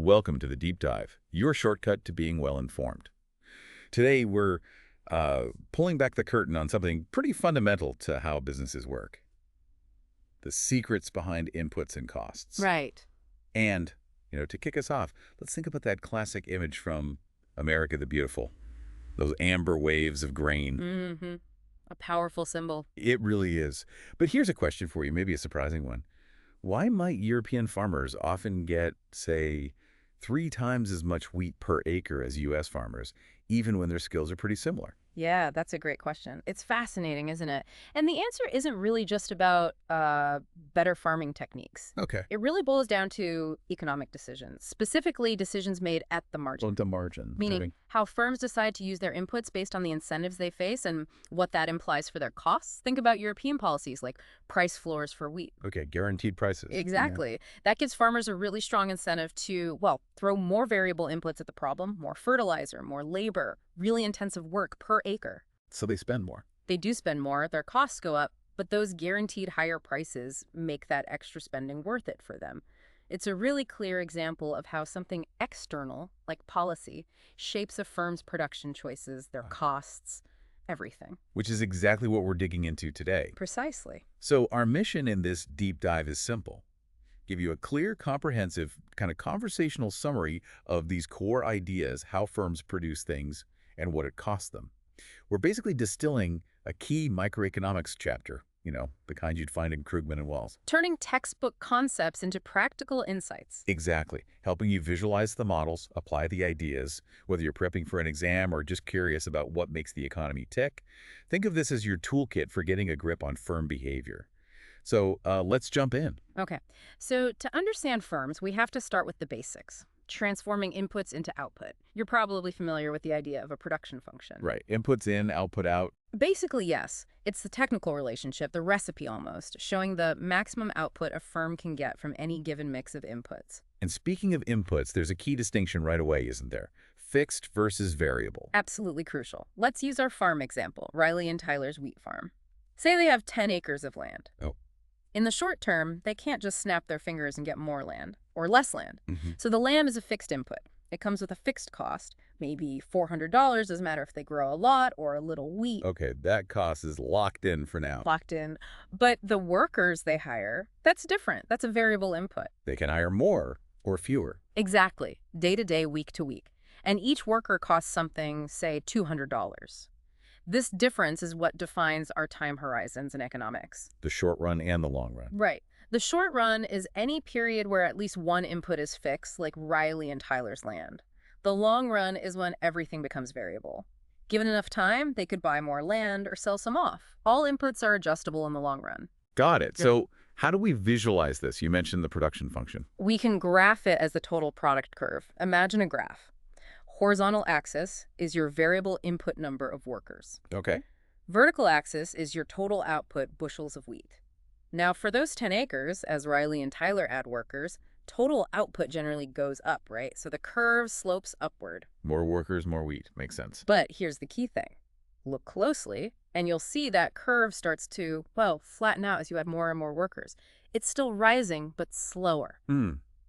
Welcome to the Deep Dive, your shortcut to being well-informed. Today, we're pulling back the curtain on something pretty fundamental to how businesses work. The secrets behind inputs and costs. Right. And, to kick us off, let's think about that classic image from America the Beautiful. Those amber waves of grain. Mm-hmm. A powerful symbol. It really is. But here's a question for you, maybe a surprising one. Why might European farmers often get, say, 3 times as much wheat per acre as U.S. farmers, even when their skills are pretty similar? Yeah, that's a great question. It's fascinating, isn't it? And the answer isn't really just about better farming techniques. Okay. It really boils down to economic decisions, specifically decisions made at the margin. Well, the margin. Meaning how firms decide to use their inputs based on the incentives they face and what that implies for their costs. Think about European policies like price floors for wheat. Okay, guaranteed prices. Exactly. That gives farmers a really strong incentive to, well, throw more variable inputs at the problem, more fertilizer, more labor, really intensive work per acre. So they spend more. They do spend more, their costs go up, but those guaranteed higher prices make that extra spending worth it for them. It's a really clear example of how something external, like policy, shapes a firm's production choices, their costs, everything. Which is exactly what we're digging into today. Precisely. So our mission in this deep dive is simple. Give you a clear, comprehensive, kind of conversational summary of these core ideas, how firms produce things, and what it costs them. We're basically distilling a key microeconomics chapter, the kind you'd find in Krugman and Wells. Turning textbook concepts into practical insights. Exactly. Helping you visualize the models, apply the ideas, whether you're prepping for an exam or just curious about what makes the economy tick. Think of this as your toolkit for getting a grip on firm behavior. So let's jump in. Okay. So to understand firms, we have to start with the basics. Transforming inputs into output. You're probably familiar with the idea of a production function. Right. Inputs in, output out. Basically, yes. It's the technical relationship, the recipe almost, showing the maximum output a firm can get from any given mix of inputs. And speaking of inputs, there's a key distinction right away, isn't there? Fixed versus variable. Absolutely crucial. Let's use our farm example, Riley and Tyler's wheat farm. Say they have 10 acres of land. Oh. In the short term, they can't just snap their fingers and get more land, or less land. Mm-hmm. So the land is a fixed input. It comes with a fixed cost, maybe $400, doesn't matter if they grow a lot or a little wheat. Okay, that cost is locked in for now. Locked in. But the workers they hire, that's different. That's a variable input. They can hire more or fewer. Exactly. Day to day, week to week. And each worker costs something, say, $200. This difference is what defines our time horizons in economics. The short run and the long run. Right. The short run is any period where at least one input is fixed, like Riley and Tyler's land. The long run is when everything becomes variable. Given enough time, they could buy more land or sell some off. All inputs are adjustable in the long run. Got it. So how do we visualize this? You mentioned the production function. We can graph it as the total product curve. Imagine a graph. Horizontal axis is your variable input number of workers. Okay. Vertical axis is your total output bushels of wheat. Now, for those 10 acres, as Riley and Tyler add workers, total output generally goes up, right? So the curve slopes upward. More workers, more wheat. Makes sense. But here's the key thing. Look closely, and you'll see that curve starts to, well, flatten out as you add more and more workers. It's still rising, but slower.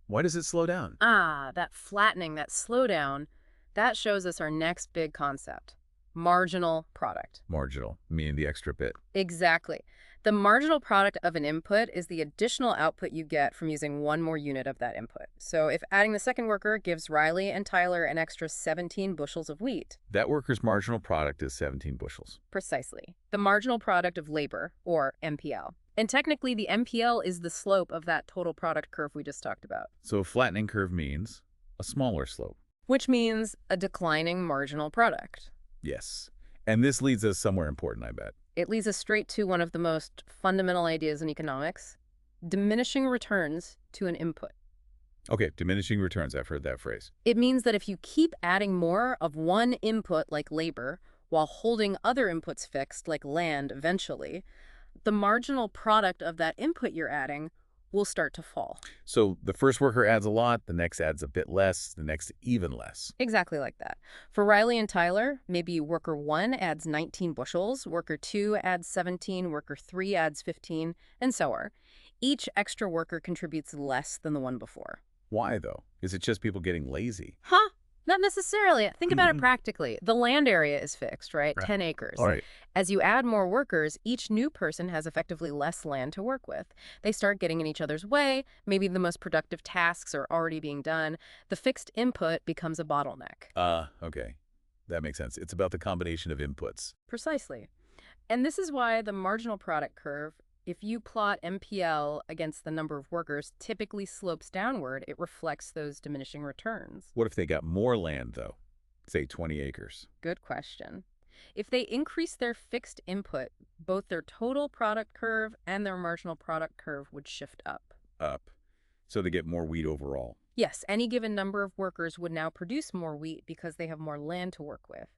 Why does it slow down? That flattening, that slowdown, that shows us our next big concept, marginal product. Marginal, meaning the extra bit. Exactly. The marginal product of an input is the additional output you get from using one more unit of that input. So if adding the second worker gives Riley and Tyler an extra 17 bushels of wheat. That worker's marginal product is 17 bushels. Precisely. The marginal product of labor, or MPL. And technically, the MPL is the slope of that total product curve we just talked about. So a flattening curve means a smaller slope. Which means a declining marginal product. Yes. And this leads us somewhere important, I bet. It leads us straight to one of the most fundamental ideas in economics, diminishing returns to an input. Okay, diminishing returns. I've heard that phrase. It means that if you keep adding more of one input, like labor, while holding other inputs fixed, like land, eventually, the marginal product of that input you're adding will start to fall. So the first worker adds a lot, the next adds a bit less, the next even less. Exactly like that. For Riley and Tyler, maybe worker 1 adds 19 bushels, worker 2 adds 17, worker 3 adds 15, and so on. Each extra worker contributes less than the one before. Why, though? Is it just people getting lazy? Huh? Not necessarily. Think about it practically. The land area is fixed, right? Right. 10 All acres. right. As you add more workers, each new person has effectively less land to work with. They start getting in each other's way. Maybe the most productive tasks are already being done. The fixed input becomes a bottleneck. Okay. That makes sense. It's about the combination of inputs. Precisely. And this is why the marginal product curve, if you plot MPL against the number of workers, typically slopes downward. It reflects those diminishing returns. What if they got more land, though? Say 20 acres. Good question. If they increase their fixed input, both their total product curve and their marginal product curve would shift up. Up. So they get more wheat overall. Yes, any given number of workers would now produce more wheat because they have more land to work with.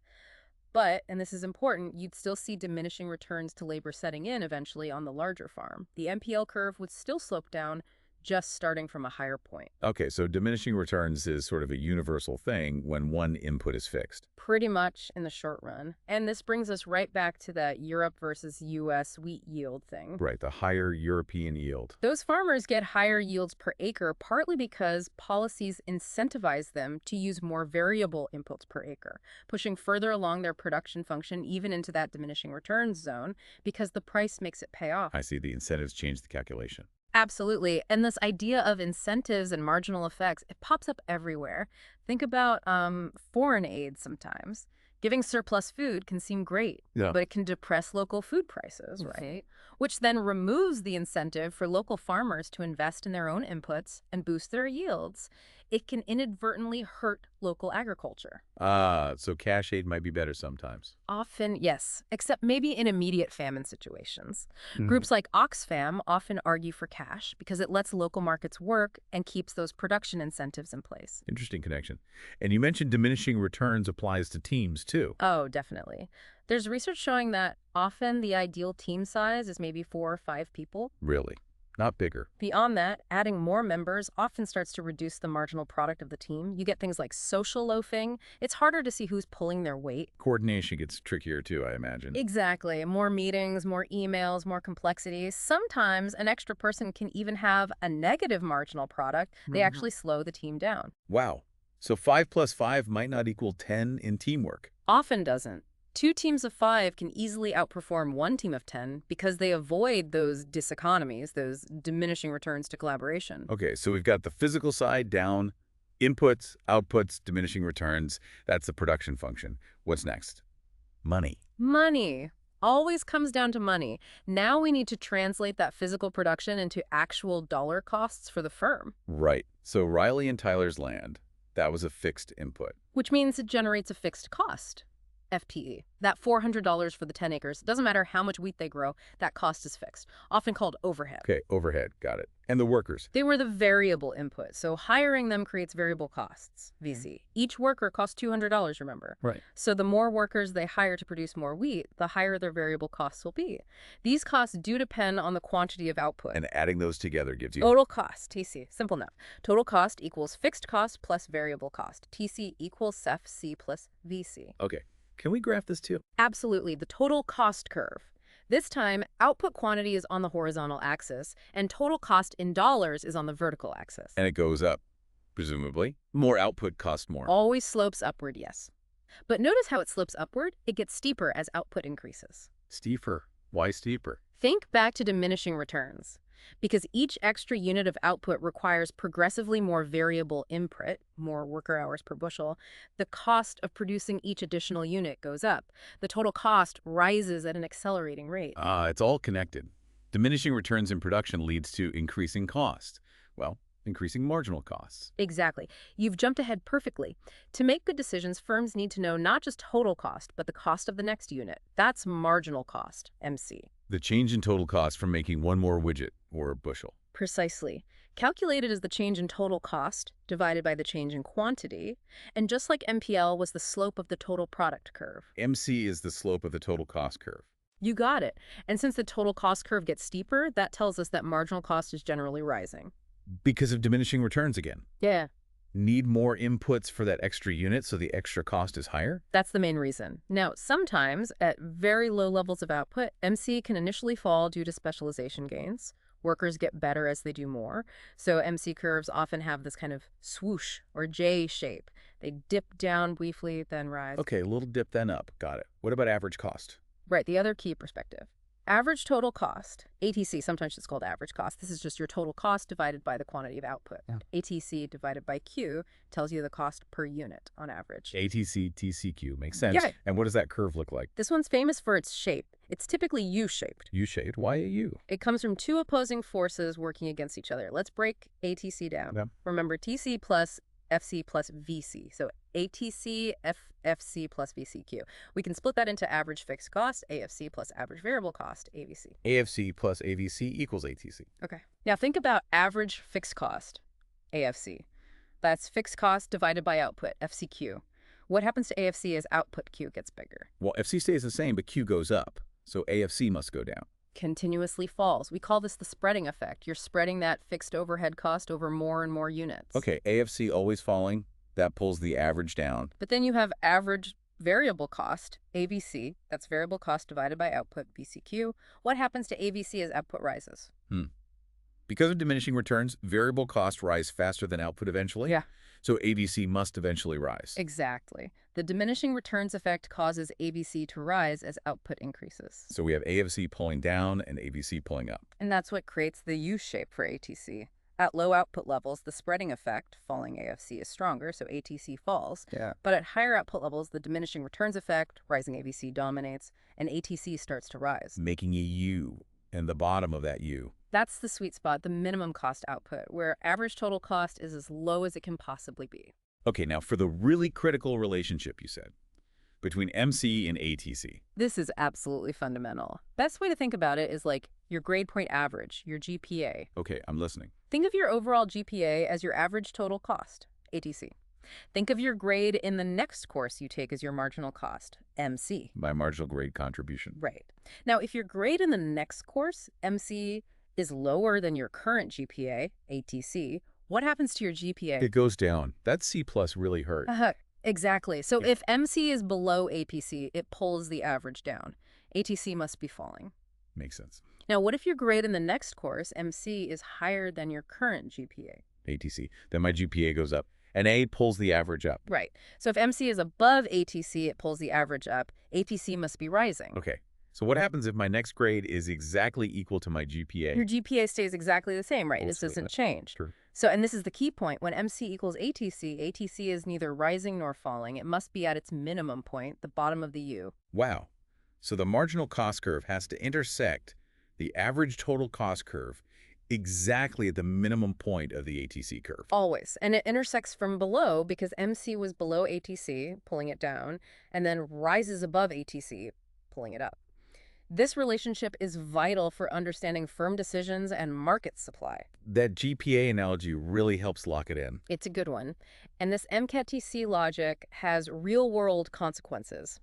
But, and this is important, you'd still see diminishing returns to labor setting in eventually on the larger farm. The MPL curve would still slope down, just starting from a higher point. Okay, so diminishing returns is sort of a universal thing when one input is fixed. Pretty much in the short run. And this brings us right back to that Europe versus U.S. wheat yield thing. Right, the higher European yield. Those farmers get higher yields per acre partly because policies incentivize them to use more variable inputs per acre, pushing further along their production function even into that diminishing returns zone because the price makes it pay off. I see the incentives change the calculation. Absolutely. And this idea of incentives and marginal effects, it pops up everywhere. Think about foreign aid sometimes. Giving surplus food can seem great, Yeah. but it can depress local food prices, right? Which then removes the incentive for local farmers to invest in their own inputs and boost their yields. It can inadvertently hurt local agriculture. So cash aid might be better sometimes. Often, yes, except maybe in immediate famine situations. Mhm. Groups like Oxfam often argue for cash because it lets local markets work and keeps those production incentives in place. Interesting connection. And you mentioned diminishing returns applies to teams, too. Oh, definitely. There's research showing that often the ideal team size is maybe 4 or 5 people. Really. Not bigger. Beyond that, adding more members often starts to reduce the marginal product of the team. You get things like social loafing. It's harder to see who's pulling their weight. Coordination gets trickier, too, I imagine. Exactly. More meetings, more emails, more complexity. Sometimes an extra person can even have a negative marginal product. They actually slow the team down. Wow. So 5 plus 5 might not equal 10 in teamwork. Often doesn't. 2 teams of 5 can easily outperform 1 team of 10 because they avoid those diseconomies, those diminishing returns to collaboration. Okay, so we've got the physical side down, inputs, outputs, diminishing returns. That's the production function. What's next? Money. Money. Always comes down to money. Now we need to translate that physical production into actual dollar costs for the firm, Right. So Riley and Tyler's land, that was a fixed input. which means it generates a fixed cost. FTE. That $400 for the 10 acres, doesn't matter how much wheat they grow, that cost is fixed, often called overhead. Okay, overhead. Got it. And the workers. They were the variable input, so hiring them creates variable costs, VC. Each worker costs $200, remember? Right. So the more workers they hire to produce more wheat, the higher their variable costs will be. These costs do depend on the quantity of output. And adding those together gives you... Total cost, TC, simple enough. Total cost equals fixed cost plus variable cost. TC equals FC plus VC. Okay. Can we graph this too? Absolutely, the total cost curve. This time, output quantity is on the horizontal axis, and total cost in dollars is on the vertical axis. And it goes up, presumably. More output costs more. Always slopes upward, yes. But notice how it slopes upward? It gets steeper as output increases. Steeper. Why steeper? Think back to diminishing returns. Because each extra unit of output requires progressively more variable input, more worker hours per bushel, the cost of producing each additional unit goes up. The total cost rises at an accelerating rate. It's all connected. Diminishing returns in production leads to increasing cost. Well, increasing marginal costs. Exactly. You've jumped ahead perfectly. To make good decisions, firms need to know not just total cost, but the cost of the next unit. That's marginal cost, MC. The change in total cost from making one more widget or bushel. Precisely. Calculated as the change in total cost divided by the change in quantity. And just like MPL was the slope of the total product curve. MC is the slope of the total cost curve. You got it. And since the total cost curve gets steeper, that tells us that marginal cost is generally rising. Because of diminishing returns again. Yeah. Need more inputs for that extra unit so the extra cost is higher? That's the main reason. Now, sometimes, at very low levels of output, MC can initially fall due to specialization gains, Workers get better as they do more. So MC curves often have this kind of swoosh or J shape. They dip down briefly, then rise. Okay, a little dip then up. Got it. What about average cost? Right, the other key perspective. Average total cost, ATC, sometimes it's called average cost. This is just your total cost divided by the quantity of output. Yeah. ATC divided by Q tells you the cost per unit on average. ATC, TCQ. Makes sense. Yeah. And what does that curve look like? This one's famous for its shape. It's typically U-shaped. U-shaped. Why a U? It comes from two opposing forces working against each other. Let's break ATC down. Yeah. Remember, TC plus FC plus VC. So ATC, FC plus VCQ. We can split that into average fixed cost, AFC, plus average variable cost, AVC. AFC plus AVC equals ATC. Okay. Now think about average fixed cost, AFC. That's fixed cost divided by output, FCQ. What happens to AFC as output Q gets bigger? Well, FC stays the same, but Q goes up. So AFC must go down. Continuously falls. We call this the spreading effect. You're spreading that fixed overhead cost over more and more units. Okay, AFC always falling. That pulls the average down. But then you have average variable cost, AVC. That's variable cost divided by output, VCQ. What happens to AVC as output rises? Because of diminishing returns, variable costs rise faster than output eventually. Yeah. So AVC must eventually rise. Exactly. The diminishing returns effect causes AVC to rise as output increases. So we have AFC pulling down and AVC pulling up. And that's what creates the U shape for ATC. At low output levels, the spreading effect, falling AFC, is stronger, so ATC falls. Yeah. But at higher output levels, the diminishing returns effect, rising AVC dominates, and ATC starts to rise. Making a U and the bottom of that U. That's the sweet spot, the minimum cost output, where average total cost is as low as it can possibly be. Okay, now for the really critical relationship you said, between MC and ATC. This is absolutely fundamental. Best way to think about it is like your grade point average, your GPA. Okay, I'm listening. Think of your overall GPA as your average total cost, ATC. Think of your grade in the next course you take as your marginal cost, MC. My marginal grade contribution. Right. Now, if your grade in the next course, MC, is lower than your current GPA, ATC, what happens to your GPA? It goes down. That C plus really hurt. Exactly. So if MC is below APC, it pulls the average down. ATC must be falling. Makes sense. Now, what if your grade in the next course, MC, is higher than your current GPA? ATC. Then my GPA goes up. And A pulls the average up. Right. So if MC is above ATC, it pulls the average up. APC must be rising. Okay. So what happens if my next grade is exactly equal to my GPA? Your GPA stays exactly the same, right? This doesn't change. True. So, and this is the key point. When MC equals ATC, ATC is neither rising nor falling. It must be at its minimum point, the bottom of the U. Wow. So the marginal cost curve has to intersect the average total cost curve exactly at the minimum point of the ATC curve. Always. And it intersects from below because MC was below ATC, pulling it down, and then rises above ATC, pulling it up. This relationship is vital for understanding firm decisions and market supply. That GPA analogy really helps lock it in. It's a good one. And this MCATC logic has real-world consequences.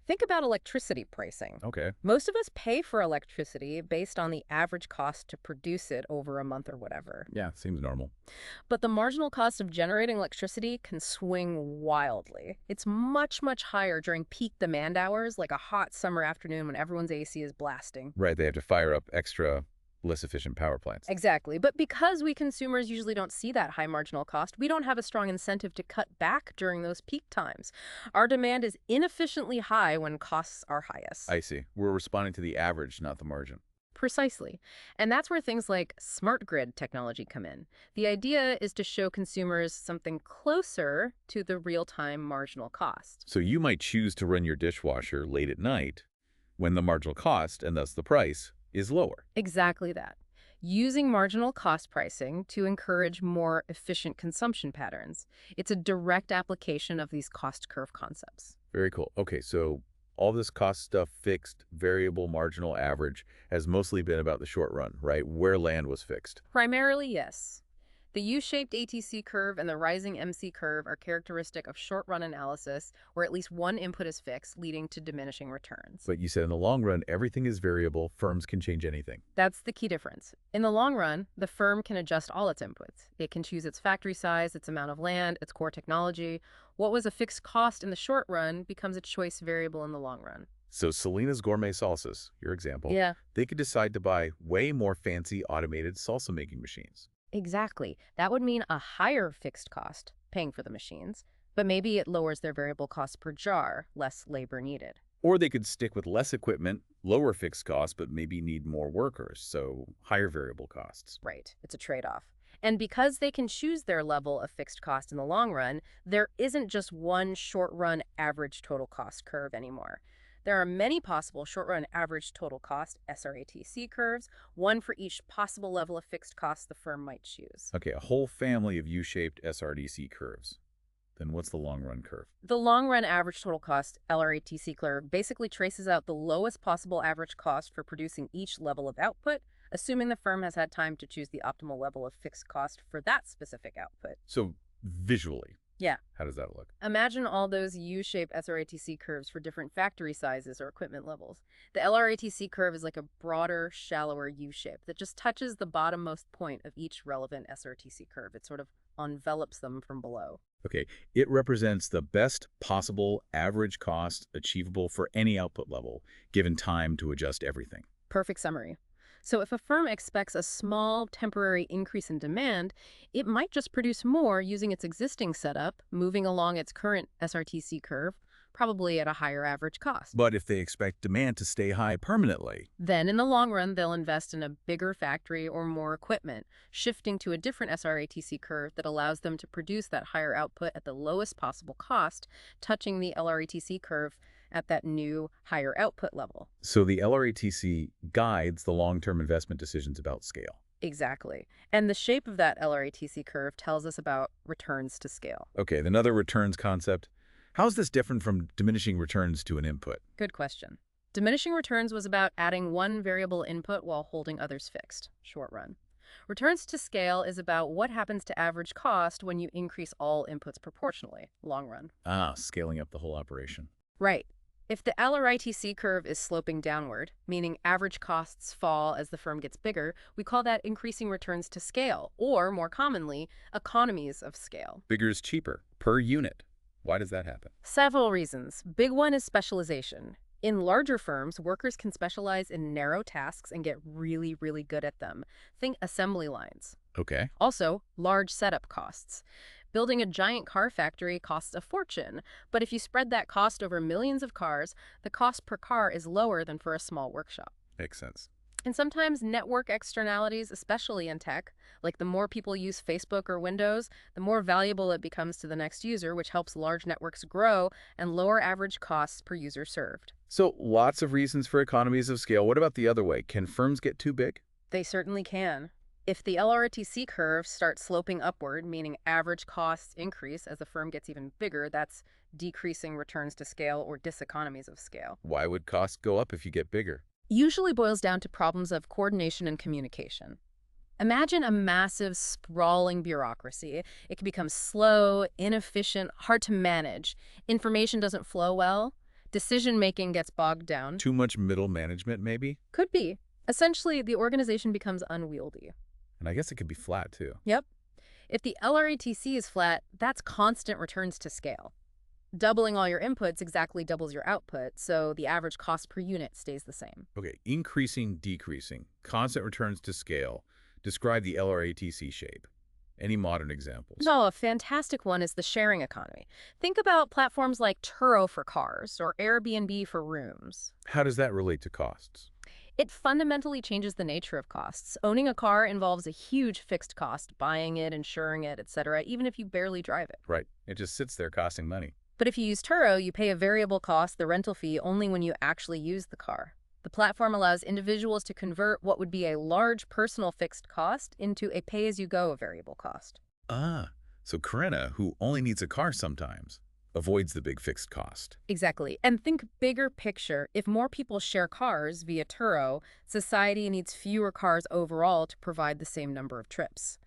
Think about electricity pricing. Okay. Most of us pay for electricity based on the average cost to produce it over a month or whatever. Yeah, seems normal. But the marginal cost of generating electricity can swing wildly. It's much, much higher during peak demand hours, like a hot summer afternoon when everyone's AC is blasting. Right, they have to fire up extra, less efficient power plants. Exactly. But because we consumers usually don't see that high marginal cost, we don't have a strong incentive to cut back during those peak times. Our demand is inefficiently high when costs are highest. I see. We're responding to the average, not the margin. Precisely. And that's where things like smart grid technology come in. The idea is to show consumers something closer to the real-time marginal cost. So you might choose to run your dishwasher late at night when the marginal cost, and thus the price, is lower. Exactly that. Using marginal cost pricing to encourage more efficient consumption patterns. It's a direct application of these cost curve concepts. Very cool. Okay, so all this cost stuff, fixed, variable, marginal, average, has mostly been about the short run, right? Where land was fixed. Primarily, yes. The U-shaped ATC curve and the rising MC curve are characteristic of short-run analysis, where at least one input is fixed, leading to diminishing returns. But you said in the long run, everything is variable. Firms can change anything. That's the key difference. In the long run, the firm can adjust all its inputs. It can choose its factory size, its amount of land, its core technology. What was a fixed cost in the short run becomes a choice variable in the long run. So Selena's Gourmet Salsas, your example, Yeah, they could decide to buy way more fancy automated salsa making machines. exactly. That would mean a higher fixed cost, paying for the machines, but maybe it lowers their variable cost per jar, less labor needed. Or they could stick with less equipment, lower fixed costs, but maybe need more workers, so higher variable costs. Right, it's a trade-off. And because they can choose their level of fixed cost in the long run, there isn't just one short-run average total cost curve anymore. There are many possible short-run average total cost SRATC curves, one for each possible level of fixed cost the firm might choose. Okay, a whole family of U-shaped SRDC curves. Then what's the long run curve? The long-run average total cost LRATC curve basically traces out the lowest possible average cost for producing each level of output, assuming the firm has had time to choose the optimal level of fixed cost for that specific output. So visually, Yeah. how does that look? Imagine all those U-shaped SRATC curves for different factory sizes or equipment levels. The LRATC curve is like a broader, shallower U-shape that just touches the bottommost point of each relevant SRTC curve. It sort of envelops them from below. Okay, it represents the best possible average cost achievable for any output level, given time to adjust everything. Perfect summary. So if a firm expects a small temporary increase in demand, it might just produce more using its existing setup, moving along its current SRTC curve, probably at a higher average cost. But if they expect demand to stay high permanently, Then, in the long run, they'll invest in a bigger factory or more equipment, shifting to a different SRATC curve that allows them to produce that higher output at the lowest possible cost, touching the LRATC curve at that new higher output level. so the LRATC guides the long-term investment decisions about scale. Exactly. And the shape of that LRATC curve tells us about returns to scale. Okay, another returns concept. How is this different from diminishing returns to an input? Good question. Diminishing returns was about adding one variable input while holding others fixed, short run. Returns to scale is about what happens to average cost when you increase all inputs proportionally, long run. Ah, scaling up the whole operation. Right. If the LRITC curve is sloping downward, meaning average costs fall as the firm gets bigger, we call that increasing returns to scale, or more commonly, economies of scale. Bigger is cheaper per unit. Why does that happen? Several reasons. Big one is specialization. In larger firms, workers can specialize in narrow tasks and get really, really good at them. Think assembly lines. Okay. Also, large setup costs. Building a giant car factory costs a fortune, but if you spread that cost over millions of cars, the cost per car is lower than for a small workshop. Makes sense. And sometimes network externalities, especially in tech, like the more people use Facebook or Windows, the more valuable it becomes to the next user, which helps large networks grow and lower average costs per user served. So lots of reasons for economies of scale. What about the other way? Can firms get too big? They certainly can. If the LRTC curve starts sloping upward, meaning average costs increase as the firm gets even bigger, that's decreasing returns to scale or diseconomies of scale. Why would costs go up if you get bigger? Usually boils down to problems of coordination and communication. Imagine a massive, sprawling bureaucracy. It can become slow, inefficient, hard to manage. Information doesn't flow well. Decision-making gets bogged down. Too much middle management, maybe? Could be. Essentially, the organization becomes unwieldy. And I guess it could be flat, too. Yep. If the LRATC is flat, that's constant returns to scale. Doubling all your inputs exactly doubles your output, so the average cost per unit stays the same. Okay, increasing, decreasing, constant returns to scale. Describe the LRATC shape. Any modern examples? No, a fantastic one is the sharing economy. Think about platforms like Turo for cars or Airbnb for rooms. How does that relate to costs? It fundamentally changes the nature of costs. Owning a car involves a huge fixed cost, buying it, insuring it, etc., even if you barely drive it. Right, it just sits there costing money. But if you use Turo, you pay a variable cost, the rental fee, only when you actually use the car. The platform allows individuals to convert what would be a large personal fixed cost into a pay-as-you-go variable cost. Ah, so Corinna, who only needs a car sometimes, avoids the big fixed cost. Exactly. And think bigger picture. If more people share cars via Turo, society needs fewer cars overall to provide the same number of trips.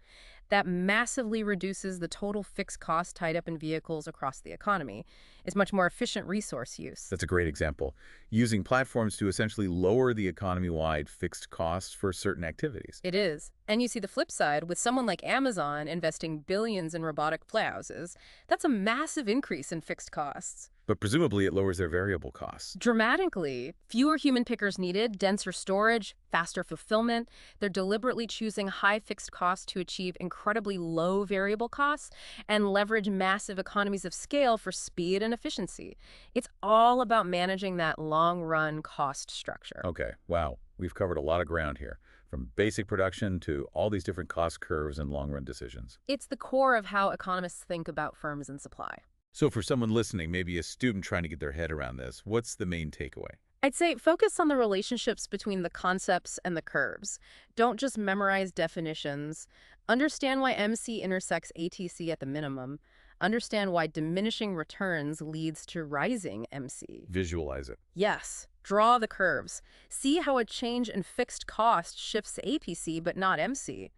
That massively reduces the total fixed cost tied up in vehicles across the economy. It's much more efficient resource use. That's a great example. Using platforms to essentially lower the economy-wide fixed costs for certain activities. It is. And you see the flip side with someone like Amazon investing billions in robotic playhouses. That's a massive increase in fixed costs. But presumably it lowers their variable costs. Dramatically. Fewer human pickers needed, denser storage, faster fulfillment. They're deliberately choosing high fixed costs to achieve incredibly low variable costs and leverage massive economies of scale for speed and efficiency. It's all about managing that long-run cost structure. Okay, wow. We've covered a lot of ground here, from basic production to all these different cost curves and long-run decisions. It's the core of how economists think about firms and supply. So for someone listening, maybe a student trying to get their head around this, what's the main takeaway? I'd say focus on the relationships between the concepts and the curves. Don't just memorize definitions. Understand why MC intersects ATC at the minimum. Understand why diminishing returns leads to rising MC. Visualize it. Yes, draw the curves. See how a change in fixed cost shifts APC but not MC.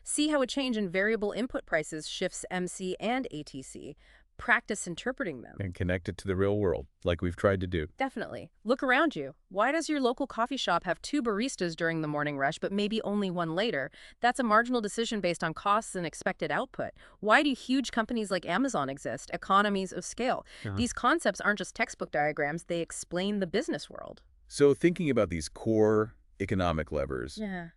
See how a change in variable input prices shifts MC and ATC. Practice interpreting them. And connect it to the real world, like we've tried to do. Definitely. Look around you. Why does your local coffee shop have two baristas during the morning rush, but maybe only one later? That's a marginal decision based on costs and expected output. Why do huge companies like Amazon exist? Economies of scale. These concepts aren't just textbook diagrams, they explain the business world. So thinking about these core economic levers, Yeah.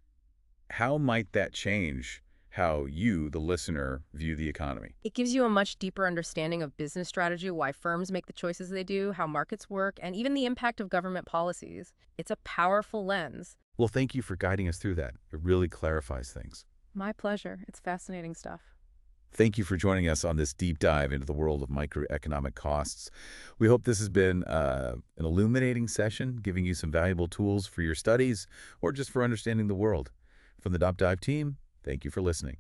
how might that change how you, the listener, view the economy? It gives you a much deeper understanding of business strategy, why firms make the choices they do, how markets work, and even the impact of government policies. It's a powerful lens. Well, thank you for guiding us through that. It really clarifies things. My pleasure. It's fascinating stuff. Thank you for joining us on this deep dive into the world of microeconomic costs. We hope this has been an illuminating session, giving you some valuable tools for your studies or just for understanding the world. From the Deep Dive team, thank you for listening.